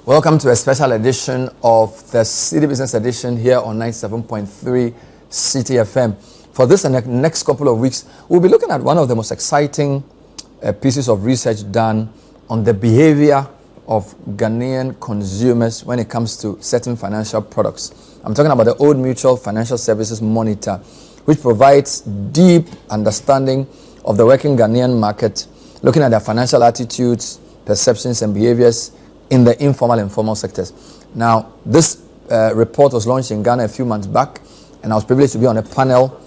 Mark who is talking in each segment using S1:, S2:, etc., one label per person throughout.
S1: Welcome to a special edition of the Citi Business Edition here on 97.3 Citi FM. For this and the next couple of weeks, we'll be looking at one of the most exciting pieces of research done on the behavior of Ghanaian consumers when it comes to certain financial products. I'm talking about the Old Mutual Financial Services Monitor, which provides deep understanding of the working Ghanaian market, looking at their financial attitudes, perceptions and behaviors in the informal and formal sectors. Now, this report was launched in Ghana a few months back, and I was privileged to be on a panel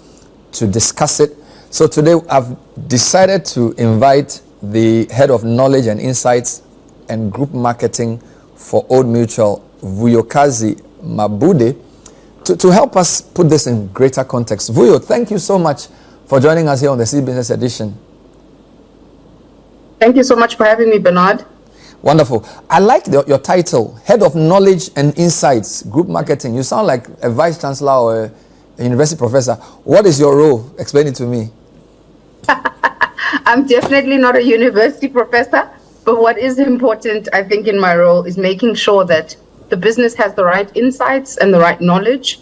S1: to discuss it. So today I've decided to invite the head of knowledge and insights and group marketing for Old Mutual, Vuyokazi Mabude, to help us put this in greater context. Vuyo, thank you so much for joining us here on the Citi Business Edition.
S2: Thank you so much for having me, Bernard.
S1: Wonderful. I like your title, Head of Knowledge and Insights, Group Marketing. You sound like a vice chancellor or a university professor. What is your role? Explain it to me.
S2: I'm definitely not a university professor, but what is important, I think, in my role is making sure that the business has the right insights and the right knowledge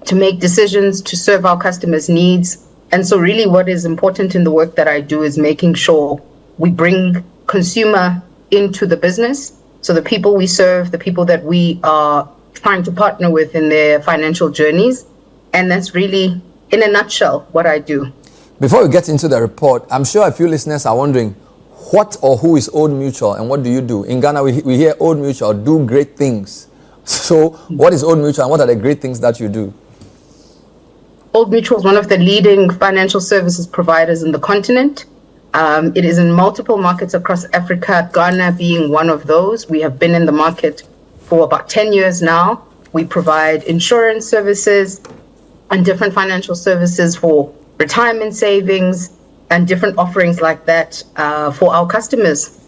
S2: to make decisions to serve our customers' needs. And so really what is important in the work that I do is making sure we bring consumer into the business. So the people we serve, the people that we are trying to partner with in their financial journeys. And that's really, in a nutshell, what I do.
S1: Before we get into the report, I'm sure a few listeners are wondering, what or who is Old Mutual and what do you do? In Ghana, we hear Old Mutual do great things. So what is Old Mutual and what are the great things that you do?
S2: Old Mutual is one of the leading financial services providers in the continent. It is in multiple markets across Africa, Ghana being one of those. We have been in the market for about 10 years now. We provide insurance services and different financial services for retirement savings and different offerings like that for our customers.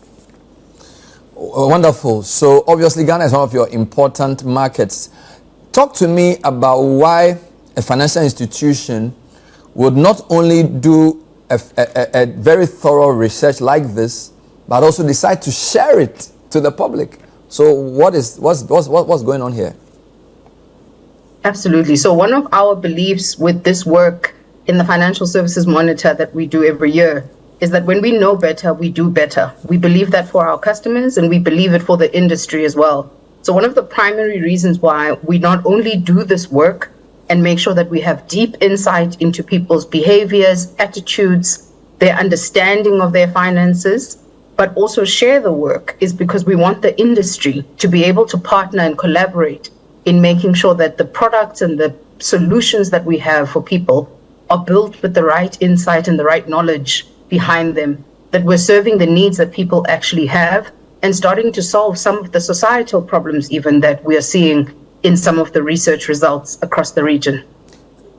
S1: Wonderful. So obviously Ghana is one of your important markets. Talk to me about why a financial institution would not only do a very thorough research like this, but also decide to share it to the public. So what's going on here?
S2: Absolutely. So one of our beliefs with this work in the Financial Services Monitor that we do every year is that when we know better, we do better. We believe that for our customers and we believe it for the industry as well. So one of the primary reasons why we not only do this work and make sure that we have deep insight into people's behaviors, attitudes, their understanding of their finances, but also share the work is because we want the industry to be able to partner and collaborate in making sure that the products and the solutions that we have for people are built with the right insight and the right knowledge behind them, that we're serving the needs that people actually have and starting to solve some of the societal problems even that we are seeing in some of the research results across the region.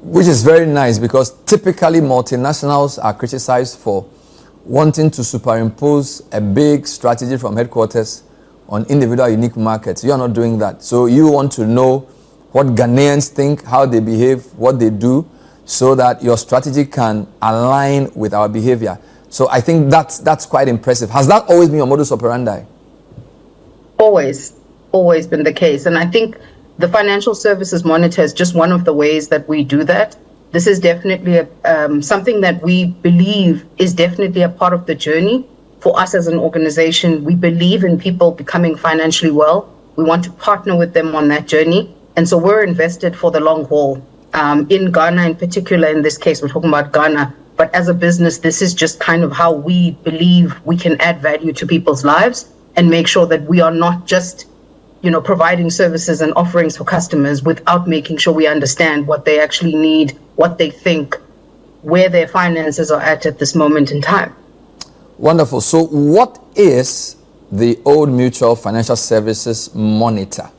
S1: Which is very nice because typically multinationals are criticized for wanting to superimpose a big strategy from headquarters on individual unique markets. You are not doing that. So you want to know what Ghanaians think, how they behave, what they do, so that your strategy can align with our behavior. So I think that's quite impressive. Has that always been your modus operandi?
S2: Always been the case. And I think the Financial Services Monitor is just one of the ways that we do that. This is definitely something that we believe is definitely a part of the journey for us as an organization. We believe in people becoming financially well. We want to partner with them on that journey. And so we're invested for the long haul. In Ghana in particular, in this case, we're talking about Ghana. But as a business, this is just kind of how we believe we can add value to people's lives and make sure that we are not just providing services and offerings for customers without making sure we understand what they actually need, what they think, where their finances are at this moment in time.
S1: Wonderful. So what is the Old Mutual Financial Services Monitor?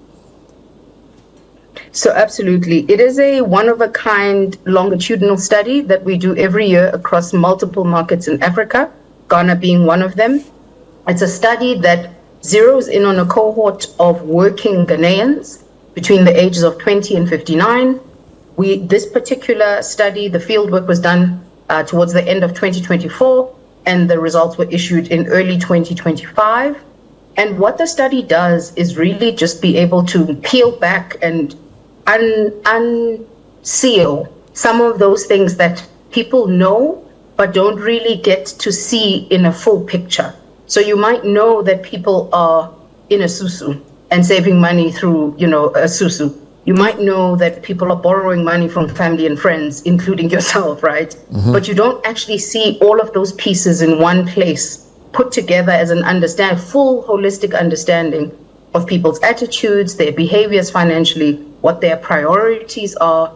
S2: So absolutely. It is a one-of-a-kind longitudinal study that we do every year across multiple markets in Africa, Ghana being one of them. It's a study that zeroes in on a cohort of working Ghanaians between the ages of 20 and 59. This particular study, the fieldwork was done towards the end of 2024, and the results were issued in early 2025. And what the study does is really just be able to peel back and unseal some of those things that people know but don't really get to see in a full picture. So you might know that people are in a susu and saving money through, a susu. You might know that people are borrowing money from family and friends, including yourself, right? Mm-hmm. But you don't actually see all of those pieces in one place put together as an full holistic understanding of people's attitudes, their behaviors financially, what their priorities are,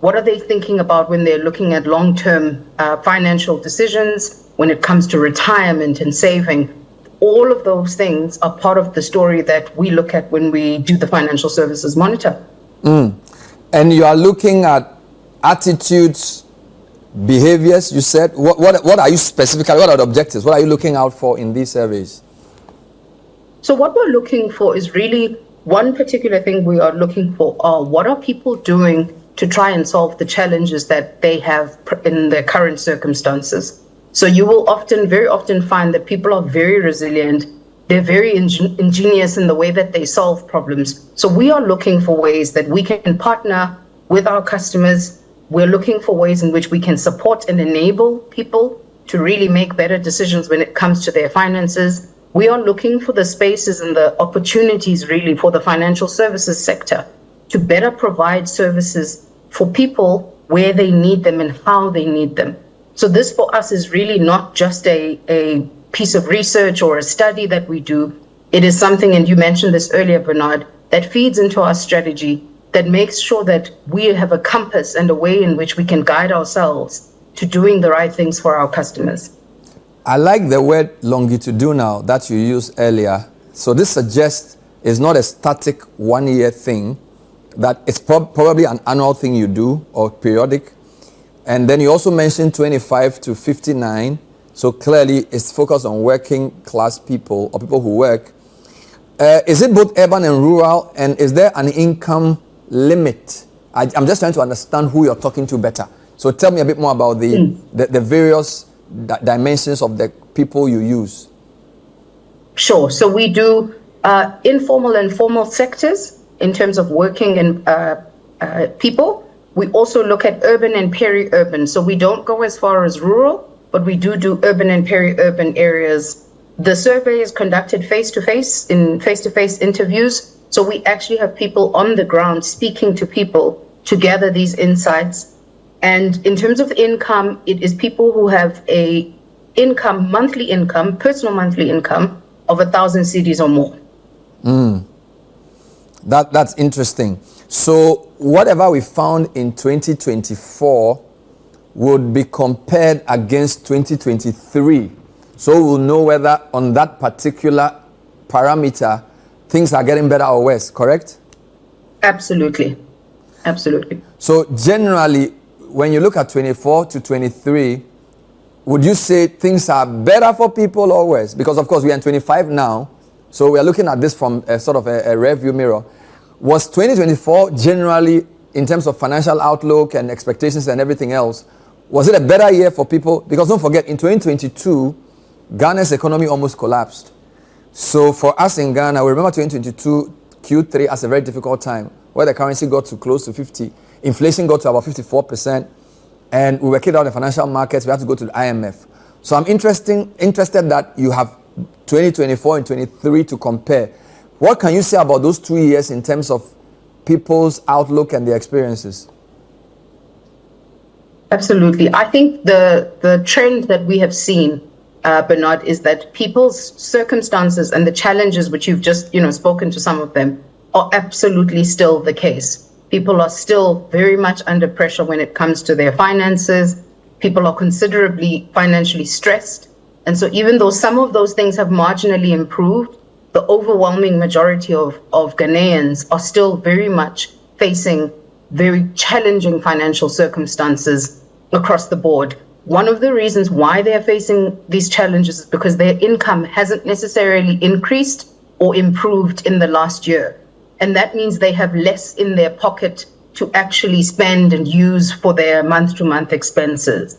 S2: what are they thinking about when they're looking at long-term financial decisions, when it comes to retirement and saving. All of those things are part of the story that we look at when we do the financial services monitor.
S1: And you are looking at attitudes, behaviors, you said. What are you specifically, what are the objectives? What are you looking out for in these surveys?
S2: So what we're looking for is really one particular thing we are looking for are what are people doing to try and solve the challenges that they have in their current circumstances. So you will very often find that people are very resilient. They're very ingenious in the way that they solve problems. So we are looking for ways that we can partner with our customers. We're looking for ways in which we can support and enable people to really make better decisions when it comes to their finances. We are looking for the spaces and the opportunities really for the financial services sector to better provide services for people where they need them and how they need them. So this for us is really not just a piece of research or a study that we do. It is something, and you mentioned this earlier, Bernard, that feeds into our strategy, that makes sure that we have a compass and a way in which we can guide ourselves to doing the right things for our customers.
S1: I like the word longitudinal that you used earlier. So this suggests it's not a static 1 year thing, that it's probably an annual thing you do or periodic. And then you also mentioned 25 to 59. So clearly it's focused on working class people or people who work. Is it both urban and rural? And is there an income limit? I'm just trying to understand who you're talking to better. So tell me a bit more about the various dimensions of the people you use.
S2: Sure. So we do informal and formal sectors in terms of working and people. We also look at urban and peri-urban. So we don't go as far as rural, but we do urban and peri-urban areas. The survey is conducted face-to-face in face-to-face interviews. So we actually have people on the ground speaking to people to gather these insights. And in terms of income, it is people who have a monthly income, personal monthly income of 1,000 cedis or more.
S1: That's interesting. So whatever we found in 2024 would be compared against 2023. So we'll know whether on that particular parameter things are getting better or worse, correct?
S2: Absolutely. Absolutely.
S1: So generally, when you look at 24 to 23, would you say things are better for people or worse? Because of course we are in 25 now, so we are looking at this from a sort of a rear view mirror. Was 2024 generally, in terms of financial outlook and expectations and everything else, was it a better year for people? Because don't forget, in 2022, Ghana's economy almost collapsed. So for us in Ghana, we remember 2022 Q3 as a very difficult time, where the currency got to close to 50, inflation got to about 54%, and we were kicked out of the financial markets. We had to go to the IMF. So I'm interested that you have 2024 and 23 to compare. What can you say about those 2 years in terms of people's outlook and their experiences?
S2: Absolutely. I think the trend that we have seen, Bernard, is that people's circumstances and the challenges, which you've just spoken to some of them, are absolutely still the case. People are still very much under pressure when it comes to their finances. People are considerably financially stressed. And so even though some of those things have marginally improved, the overwhelming majority of Ghanaians are still very much facing very challenging financial circumstances across the board. One of the reasons why they're facing these challenges is because their income hasn't necessarily increased or improved in the last year. And that means they have less in their pocket to actually spend and use for their month-to-month expenses.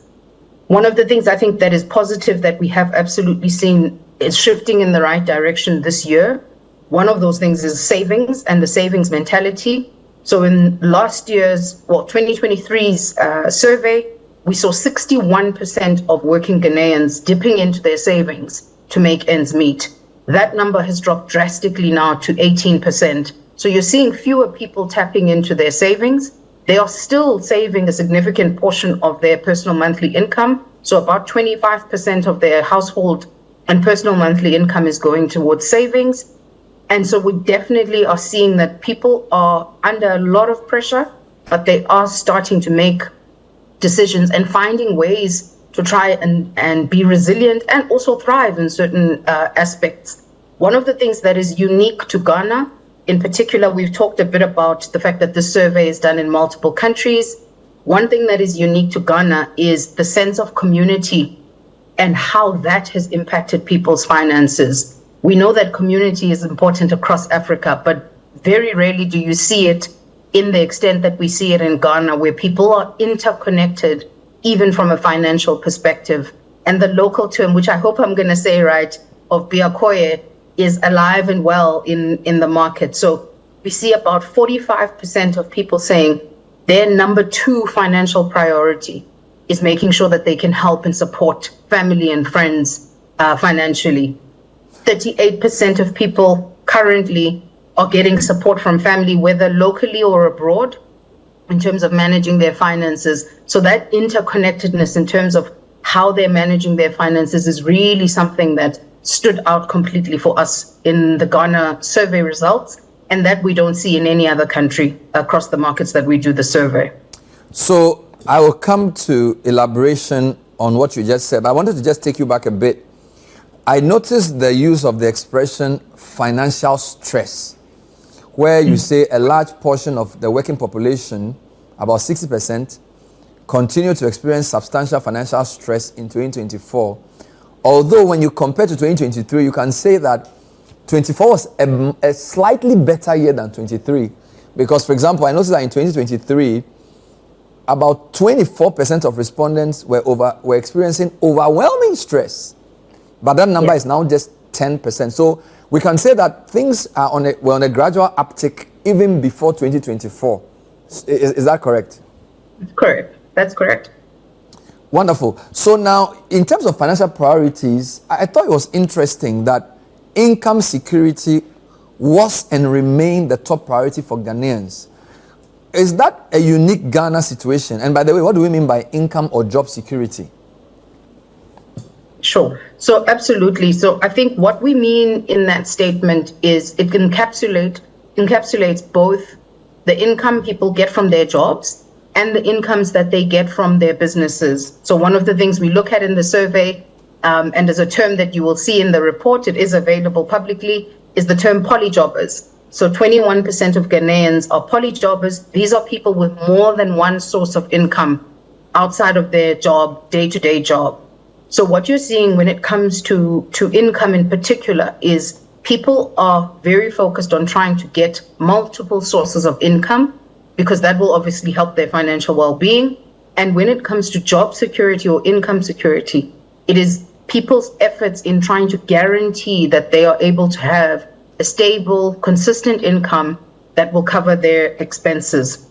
S2: One of the things I think that is positive that we have absolutely seen is shifting in the right direction this year. One of those things is savings and the savings mentality. So in last year's, 2023's survey, we saw 61% of working Ghanaians dipping into their savings to make ends meet. That number has dropped drastically now to 18%. So you're seeing fewer people tapping into their savings. They are still saving a significant portion of their personal monthly income. So about 25% of their household and personal monthly income is going towards savings. And so we definitely are seeing that people are under a lot of pressure, but they are starting to make decisions and finding ways to try and be resilient and also thrive in certain aspects. One of the things that is unique to Ghana, in particular, we've talked a bit about the fact that this survey is done in multiple countries. One thing that is unique to Ghana is the sense of community and how that has impacted people's finances. We know that community is important across Africa, but very rarely do you see it in the extent that we see it in Ghana, where people are interconnected, even from a financial perspective. And the local term, which I hope I'm going to say right, of Biakoye, is alive and well in the market. So we see about 45% of people saying their number 2 financial priority is making sure that they can help and support family and friends financially. 38% of people currently are getting support from family, whether locally or abroad, in terms of managing their finances. So that interconnectedness in terms of how they're managing their finances is really something that stood out completely for us in the Ghana survey results, and that we don't see in any other country across the markets that we do the survey.
S1: So I will come to elaboration on what you just said. I wanted to just take you back a bit. I noticed the use of the expression financial stress, where you say a large portion of the working population, about 60%, continue to experience substantial financial stress in 2024. Although when you compare to 2023, you can say that 24 was a slightly better year than 23. Because, for example, I noticed that in 2023, about 24% of respondents were experiencing overwhelming stress. But that number is now just 10%. So we can say that things are were on a gradual uptick even before 2024. Is that correct?
S2: Correct. That's correct.
S1: Wonderful. So now, in terms of financial priorities, I thought it was interesting that income security was and remained the top priority for Ghanaians. Is that a unique Ghana situation? And by the way, what do we mean by income or job security?
S2: Sure. So absolutely. So I think what we mean in that statement is it encapsulates both the income people get from their jobs and the incomes that they get from their businesses. So one of the things we look at in the survey, and as a term that you will see in the report, it is available publicly, is the term polyjobbers. So 21% of Ghanaians are polyjobbers. These are people with more than one source of income outside of their job, day-to-day job. So what you're seeing when it comes to income in particular is people are very focused on trying to get multiple sources of income, because that will obviously help their financial well-being. And when it comes to job security or income security, it is people's efforts in trying to guarantee that they are able to have a stable, consistent income that will cover their expenses.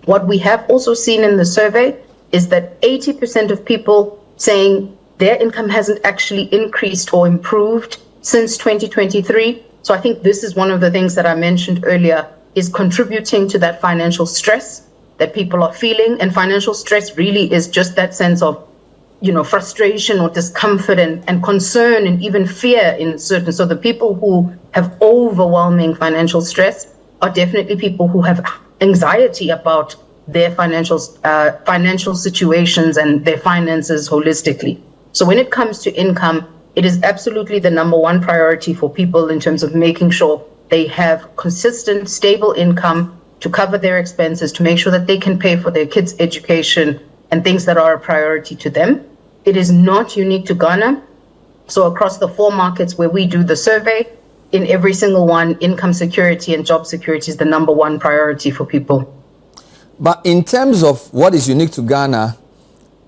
S2: What we have also seen in the survey is that 80% of people saying their income hasn't actually increased or improved since 2023. So I think this is one of the things that I mentioned earlier is contributing to that financial stress that people are feeling. And financial stress really is just that sense of, frustration or discomfort and concern and even fear in certain. So the people who have overwhelming financial stress are definitely people who have anxiety about their financial situations and their finances holistically. So when it comes to income, it is absolutely the number one priority for people in terms of making sure they have consistent, stable income to cover their expenses, to make sure that they can pay for their kids' education and things that are a priority to them. It is not unique to Ghana. So across the 4 markets where we do the survey, in every single one, income security and job security is the number one priority for people.
S1: But in terms of what is unique to Ghana,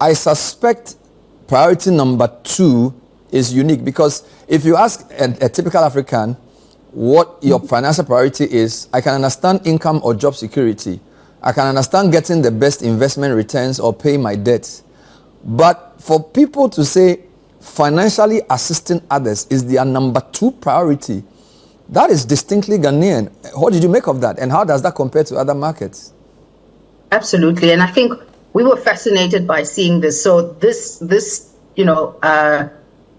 S1: I suspect priority number 2 is unique, because if you ask a typical African what your financial priority is, I can understand income or job security. I can understand getting the best investment returns or paying my debts. But for people to say financially assisting others is their number 2 priority, that is distinctly Ghanaian. What did you make of that? And how does that compare to other markets?
S2: Absolutely. And I think we were fascinated by seeing this. So this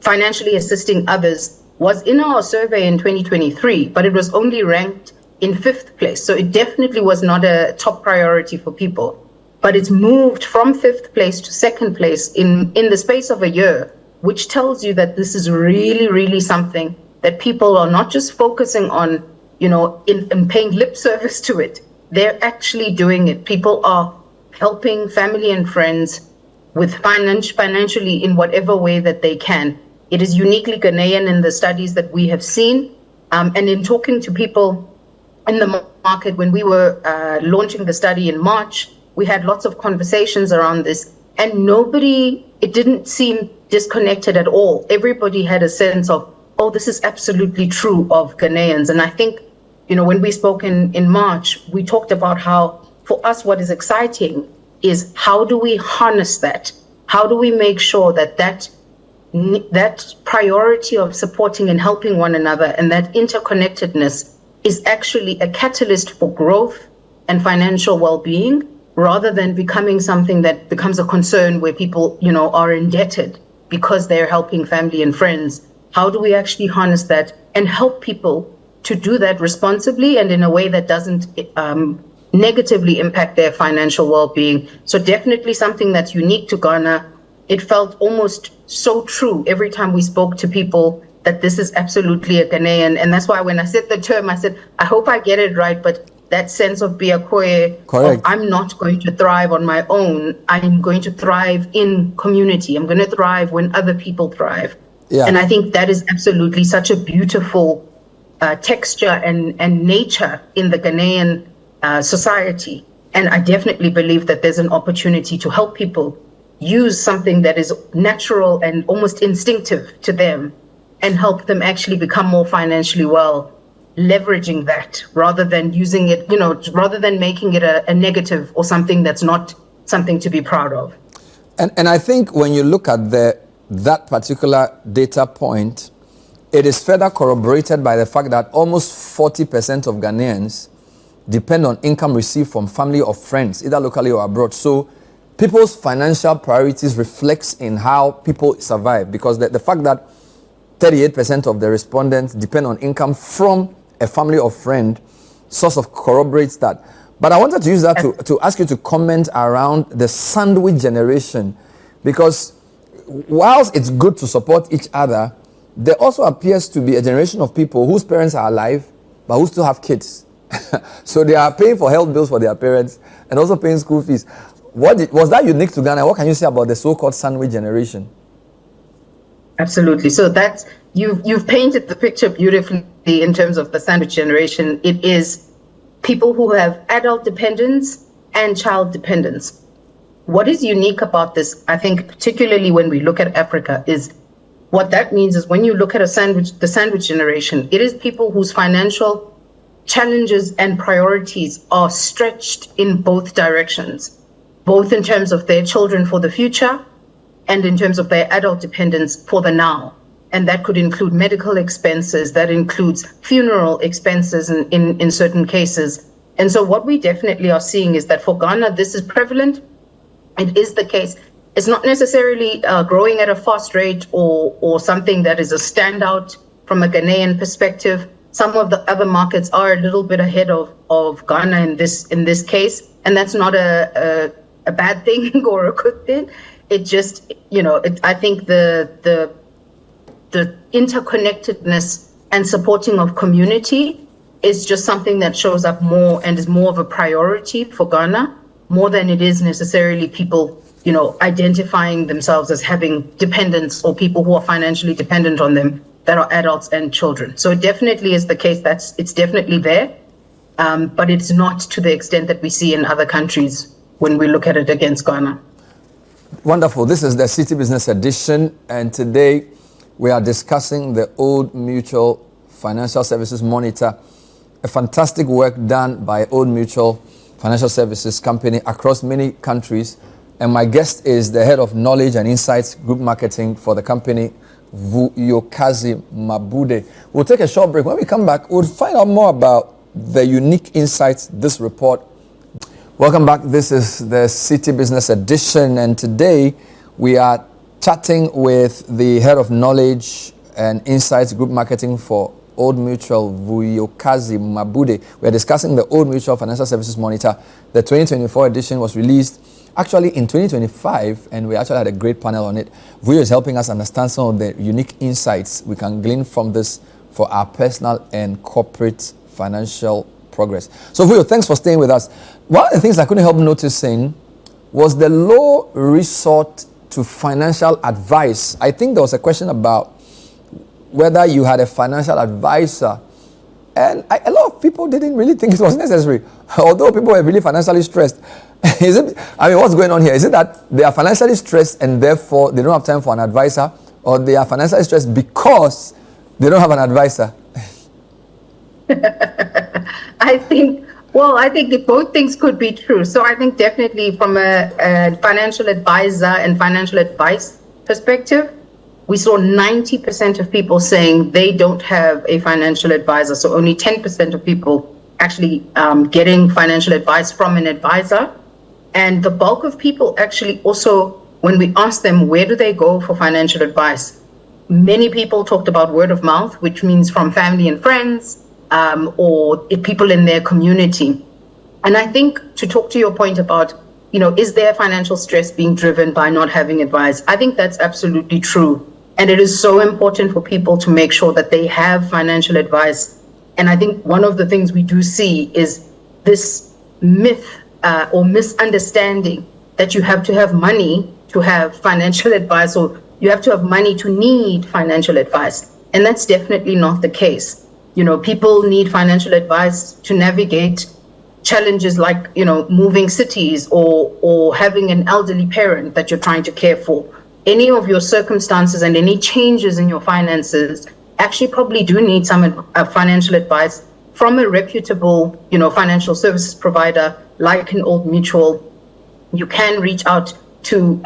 S2: financially assisting others was in our survey in 2023, but it was only ranked in 5th place. So it definitely was not a top priority for people. But it's moved from 5th place to 2nd place in the space of a year, which tells you that this is really, really something that people are not just focusing on, in paying lip service to it. They're actually doing it. People are helping family and friends with financially in whatever way that they can. It is uniquely Ghanaian in the studies that we have seen. And in talking to people in the market, when we were launching the study in March, we had lots of conversations around this, and it didn't seem disconnected at all. Everybody had a sense of, oh, this is absolutely true of Ghanaians. And I think, when we spoke in March, we talked about how, for us, what is exciting is how do we harness that? How do we make sure that priority of supporting and helping one another and that interconnectedness is actually a catalyst for growth and financial well-being, rather than becoming something that becomes a concern where people, are indebted because they're helping family and friends. How do we actually harness that and help people to do that responsibly and in a way that doesn't negatively impact their financial well-being? So definitely something that's unique to Ghana. It felt almost so true every time we spoke to people that this is absolutely a Ghanaian. And that's why when I said the term, I said, I hope I get it right, but that sense of biakoe, of I'm not going to thrive on my own. I'm going to thrive in community. I'm going to thrive when other people thrive. Yeah. And I think that is absolutely such a beautiful texture and nature in the Ghanaian society. And I definitely believe that there's an opportunity to help people use something that is natural and almost instinctive to them and help them actually become more financially well, leveraging that rather than using it, rather than making it a negative or something that's not something to be proud of.
S1: And I think when you look at that particular data point, it is further corroborated by the fact that almost 40% of Ghanaians depend on income received from family or friends, either locally or abroad. So people's financial priorities reflects in how people survive, because the fact that 38% of the respondents depend on income from a family or friend sort of corroborates that. But I wanted to use that to ask you to comment around the sandwich generation, because whilst it's good to support each other, there also appears to be a generation of people whose parents are alive but who still have kids. So they are paying for health bills for their parents and also paying school fees. Was that unique to Ghana? What can you say about the so-called sandwich generation?
S2: Absolutely. So that's you've painted the picture beautifully in terms of the sandwich generation. It is people who have adult dependence and child dependence. What is unique about this, I think, particularly when we look at Africa, is what that means is when you look at the sandwich generation, it is people whose financial challenges and priorities are stretched in both directions, both in terms of their children for the future and in terms of their adult dependence for the now. And that could include medical expenses, that includes funeral expenses in certain cases. And so what we definitely are seeing is that for Ghana, this is prevalent. It is the case. It's not necessarily growing at a fast rate or something that is a standout from a Ghanaian perspective. Some of the other markets are a little bit ahead of Ghana in this case, and that's not a bad thing or a good thing. It just, I think the interconnectedness and supporting of community is just something that shows up more and is more of a priority for Ghana, more than it is necessarily people, identifying themselves as having dependents or people who are financially dependent on them that are adults and children. So it definitely is the case it's definitely there, but it's not to the extent that we see in other countries when we look at it against Ghana.
S1: Wonderful. This is the Citi Business Edition, and today We are discussing the Old Mutual Financial Services Monitor, a fantastic work done by Old Mutual Financial Services Company across many countries. And my guest is the head of knowledge and insights group marketing for the company, Vuyokazi Mabude. We'll take a short break. When we come back, we'll find out more about the unique insights this report. Welcome back. This is the Citi Business Edition, and today we are chatting with the head of knowledge and insights group marketing for Old Mutual, Vuyokazi Mabude. We are discussing the Old Mutual Financial Services Monitor. The 2024 edition was released actually in 2025, and we actually had a great panel on it. Vuyo is helping us understand some of the unique insights we can glean from this for our personal and corporate financial progress. So Vuyo, thanks for staying with us. One of the things I couldn't help noticing was the low resort to financial advice. I think there was a question about whether you had a financial advisor, and a lot of people didn't really think it was necessary, although people were really financially stressed. What's going on here? Is it that they are financially stressed and therefore they don't have time for an advisor, or they are financially stressed because they don't have an advisor?
S2: I think that both things could be true. So I think definitely from a financial advisor and financial advice perspective, we saw 90% of people saying they don't have a financial advisor. So only 10% of people actually getting financial advice from an advisor. And the bulk of people actually also, when we asked them where do they go for financial advice, many people talked about word of mouth, which means from family and friends, or people in their community. And I think, to talk to your point about, is there financial stress being driven by not having advice? I think that's absolutely true. And it is so important for people to make sure that they have financial advice. And I think one of the things we do see is this myth or misunderstanding that you have to have money to have financial advice, or you have to have money to need financial advice. And that's definitely not the case. People need financial advice to navigate challenges like, moving cities or having an elderly parent that you're trying to care for. Any of your circumstances and any changes in your finances actually probably do need some financial advice from a reputable, financial services provider like an Old Mutual. You can reach out to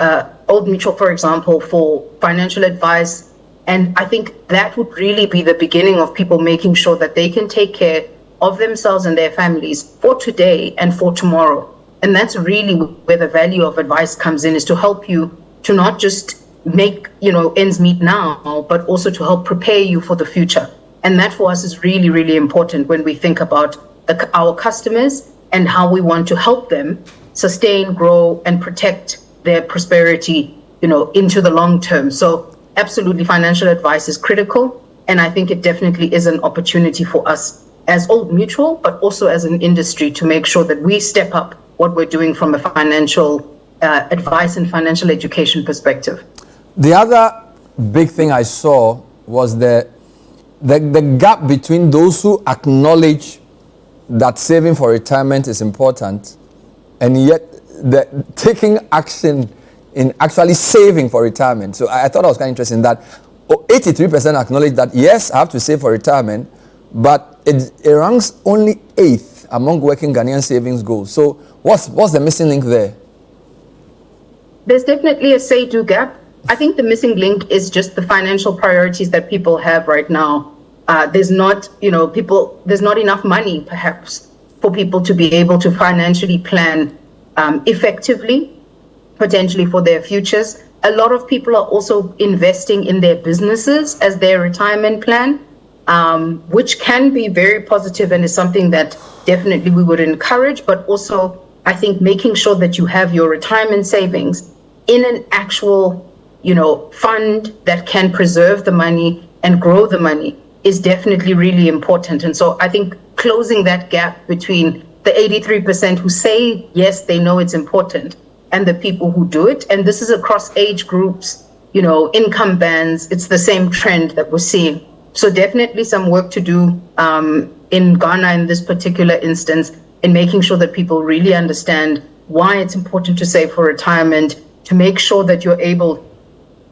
S2: Old Mutual, for example, for financial advice. And I think that would really be the beginning of people making sure that they can take care of themselves and their families for today and for tomorrow. And that's really where the value of advice comes in, is to help you to not just make, ends meet now, but also to help prepare you for the future. And that for us is really, really important when we think about our customers and how we want to help them sustain, grow, and protect their prosperity, into the long term. So absolutely, financial advice is critical. And I think it definitely is an opportunity for us as Old Mutual, but also as an industry, to make sure that we step up what we're doing from a financial advice and financial education perspective.
S1: The other big thing I saw was the gap between those who acknowledge that saving for retirement is important, and yet taking action in actually saving for retirement. So I thought it was kind of interesting that 83% acknowledge that, yes, I have to save for retirement, but it ranks only 8th among working Ghanaian savings goals. So what's the missing link there?
S2: There's definitely a say-do gap. I think the missing link is just the financial priorities that people have right now. There's not enough money, perhaps, for people to be able to financially plan effectively, potentially for their futures. A lot of people are also investing in their businesses as their retirement plan, which can be very positive and is something that definitely we would encourage, but also I think making sure that you have your retirement savings in an actual, fund that can preserve the money and grow the money is definitely really important. And so I think closing that gap between the 83% who say, yes, they know it's important, and the people who do it, and this is across age groups, income bands, it's the same trend that we're seeing. So definitely some work to do in Ghana in this particular instance, in making sure that people really understand why it's important to save for retirement, to make sure that you're able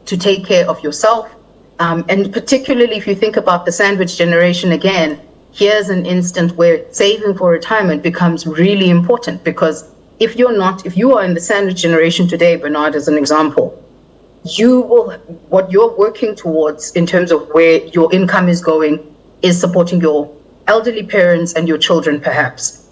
S2: to take care of yourself And particularly if you think about the sandwich generation again, here's an instance where saving for retirement becomes really important, because if you are in the sandwich generation today, Bernard, as an example, what you're working towards in terms of where your income is going is supporting your elderly parents and your children, perhaps.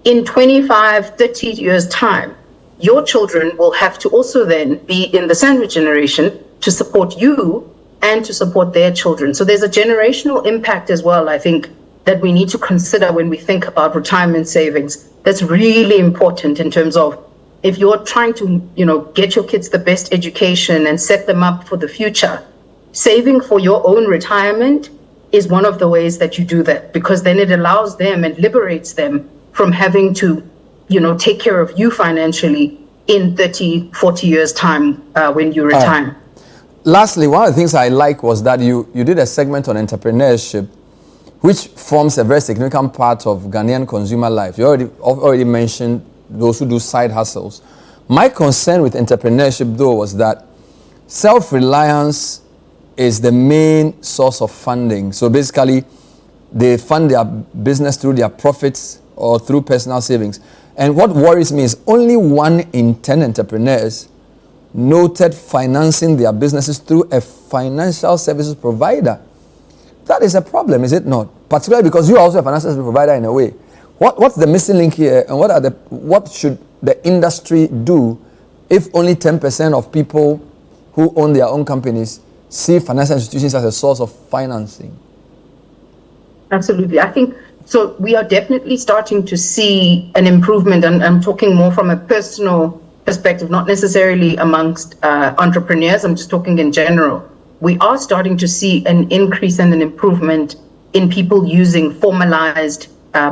S2: In 25, 30 years' time, your children will have to also then be in the sandwich generation to support you and to support their children. So there's a generational impact as well, I think, that we need to consider when we think about retirement savings. That's really important in terms of if you're trying to, get your kids the best education and set them up for the future, saving for your own retirement is one of the ways that you do that, because then it allows them and liberates them from having to, take care of you financially in 30, 40 years' time when you retire.
S1: Lastly, one of the things I like was that you did a segment on entrepreneurship, which forms a very significant part of Ghanaian consumer life. You already mentioned those who do side hustles. My concern with entrepreneurship, though, was that self-reliance is the main source of funding. So basically, they fund their business through their profits or through personal savings. And what worries me is only 1 in 10 entrepreneurs noted financing their businesses through a financial services provider. That is a problem, is it not? Particularly because you are also a financial service provider in a way. What's the missing link here, and what should the industry do if only 10% of people who own their own companies see financial institutions as a source of financing?
S2: Absolutely. I think so. We are definitely starting to see an improvement, and I'm talking more from a personal perspective, not necessarily amongst entrepreneurs. I'm just talking in general. We are starting to see an increase and an improvement in people using formalized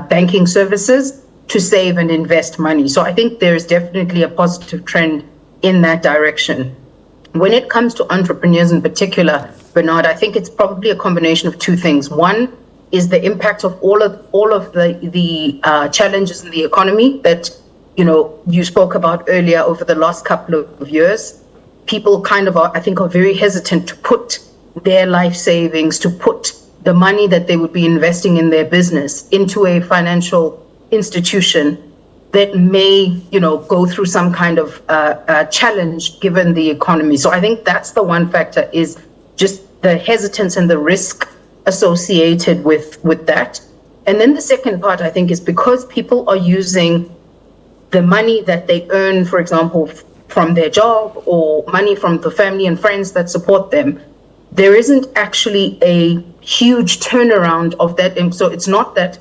S2: banking services to save and invest money. So I think there's definitely a positive trend in that direction. When it comes to entrepreneurs in particular, Bernard, I think it's probably a combination of two things. One is the impact of all of the challenges in the economy that you spoke about earlier over the last couple of years. People kind of are very hesitant to put their life savings, to put the money that they would be investing in their business into a financial institution that may, go through some kind of challenge given the economy. So I think that's the one factor, is just the hesitance and the risk associated with that. And then the second part, I think, is because people are using the money that they earn, for example, from their job or money from the family and friends that support them, there isn't actually a huge turnaround of that. And so it's not that,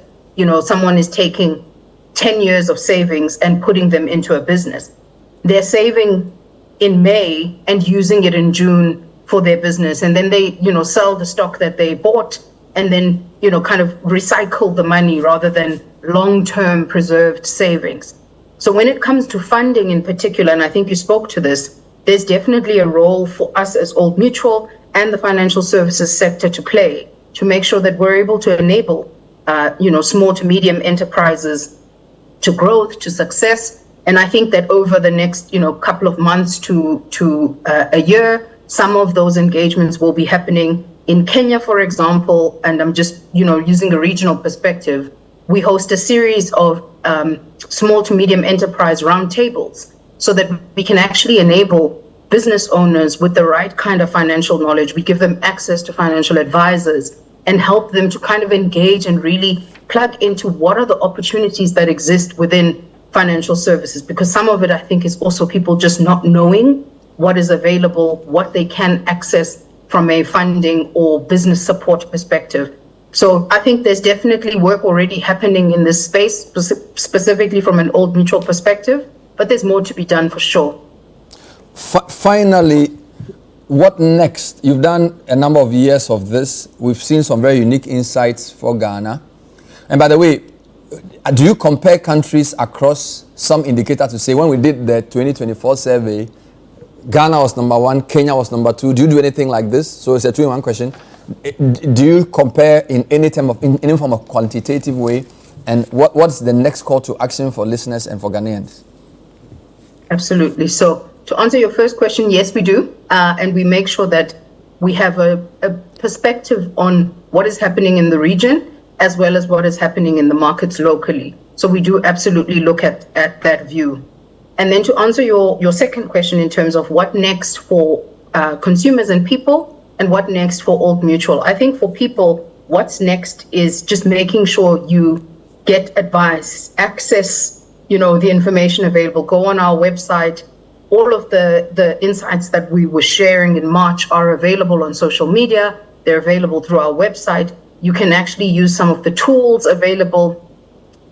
S2: someone is taking 10 years of savings and putting them into a business. They're saving in May and using it in June for their business. And then they, sell the stock that they bought and then, kind of recycle the money rather than long-term preserved savings. So when it comes to funding in particular, and I think you spoke to this, there's definitely a role for us as Old Mutual and the financial services sector to play to make sure that we're able to enable, small to medium enterprises to growth, to success. And I think that over the next, couple of months to a year, some of those engagements will be happening in Kenya, for example. And I'm just, using a regional perspective. We host a series of small to medium enterprise roundtables so that we can actually enable business owners with the right kind of financial knowledge. We give them access to financial advisors and help them to kind of engage and really plug into what are the opportunities that exist within financial services. Because some of it, I think, is also people just not knowing what is available, what they can access from a funding or business support perspective. So I think there's definitely work already happening in this space, specifically from an Old Mutual perspective, but there's more to be done for sure.
S1: Finally, what next? You've done a number of years of this. We've seen some very unique insights for Ghana. And by the way, do you compare countries across some indicator to say when we did the 2024 survey, Ghana was number 1, Kenya was number 2. Do you do anything like this? So it's a 2-in-1 question. Do you compare in any form of quantitative way? And what's the next call to action for listeners and for Ghanaians?
S2: Absolutely. So to answer your first question, yes, we do. And we make sure that we have a perspective on what is happening in the region as well as what is happening in the markets locally. So we do absolutely look at that view. And then to answer your second question in terms of what next for consumers and people and what next for Old Mutual, I think for people, what's next is just making sure you get advice, access, the information available, go on our website. All of the insights that we were sharing in March are available on social media. They're available through our website. You can actually use some of the tools available,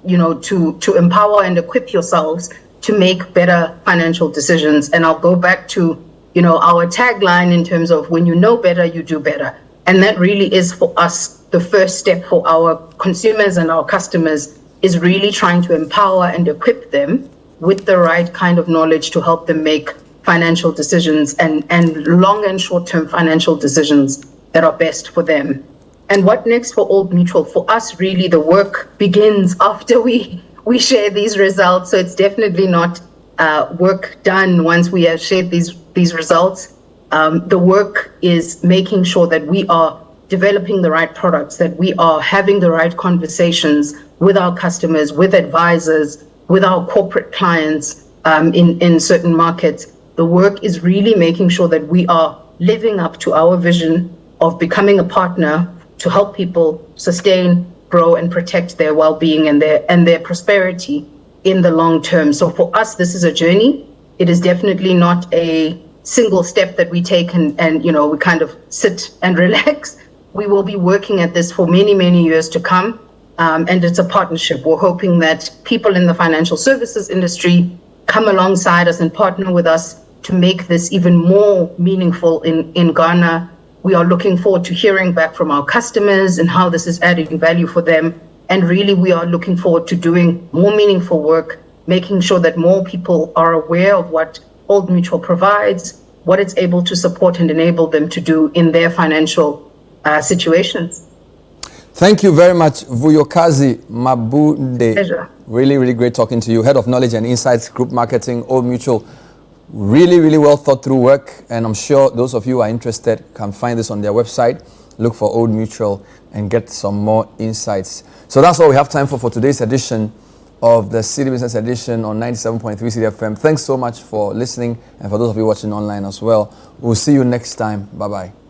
S2: to empower and equip yourselves to make better financial decisions. And I'll go back to, our tagline in terms of when you know better, you do better. And that really is for us, the first step for our consumers and our customers is really trying to empower and equip them with the right kind of knowledge to help them make financial decisions and long and short-term financial decisions that are best for them. And what next for Old Mutual? For us, really, the work begins after we share these results. So it's definitely not work done once we have shared these results. The work is making sure that we are developing the right products, that we are having the right conversations with our customers, with advisors, with our corporate clients in certain markets. The work is really making sure that we are living up to our vision of becoming a partner to help people sustain, grow, and protect their well-being and their prosperity in the long term. So for us, this is a journey. It is definitely not a single step that we take and we kind of sit and relax. We will be working at this for many, many years to come. And it's a partnership. We're hoping that people in the financial services industry come alongside us and partner with us to make this even more meaningful in Ghana. We are looking forward to hearing back from our customers and how this is adding value for them. And really, we are looking forward to doing more meaningful work, making sure that more people are aware of what Old Mutual provides, what it's able to support and enable them to do in their financial situations.
S1: Thank you very much, Vuyokazi Mabude.
S2: Pleasure.
S1: Really, really great talking to you. Head of Knowledge and Insights, Group Marketing, Old Mutual. Really, really well thought through work. And I'm sure those of you who are interested can find this on their website. Look for Old Mutual and get some more insights. So that's all we have time for today's edition of the Citi Business Edition on 97.3 Citi FM. Thanks so much for listening and for those of you watching online as well. We'll see you next time. Bye-bye.